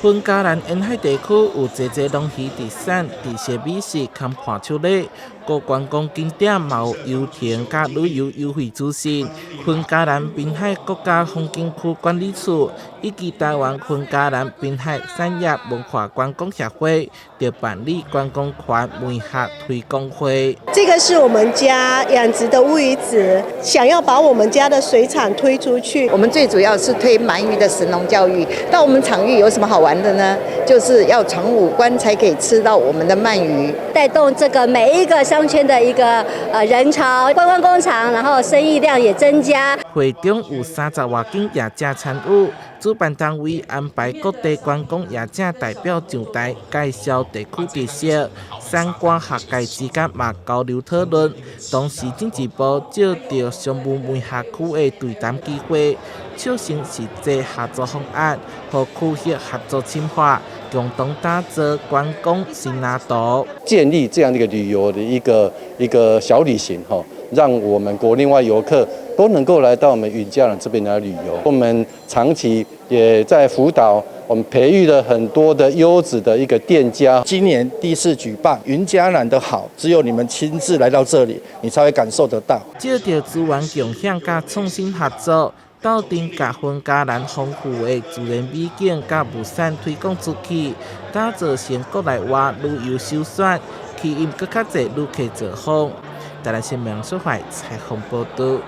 本嘉南沿海地区有侪农渔特产、地些美食堪看出来，各观光景点嘛有游艇甲旅游优惠资讯。本嘉南滨海国家风景区管理处以及台湾本嘉南滨海产业文化观光协会就办理观光团媒合推广会。这个是我们家养殖的乌鱼子，想要把我们家的水产推出去。我们最主要是推鳗鱼的食农教育。到我们场域有什么好玩的呢？就是要闯5关才可以吃到我们的鳗鱼，带动这个每一个商圈的一个人潮，观光工厂，然后生意量也增加。会中有30多件业者参与，主办单位安排各地观光业者代表上台介绍地区特色，产官学界之间嘛交流讨论。同时，经济部借着商务媒合区的对谈机会，促成实际合作方案，和区域合作深化，共同打造观光新蓝图。建立这样的一个旅游的一个小旅行哈，让我们国内外游客都能够来到我们云嘉南这边来旅游。我们长期也在辅导，我们培育了很多的优质的一个店家。今年第1次举办云嘉南的好，只有你们亲自来到这里，你才会感受得到。借着资源共享加创新合作，斗阵把本嘉南丰富的自然美景加物产推广出去，打造成国内外旅游首选，吸引更较侪旅客造访。台湾新闻所采采访报道。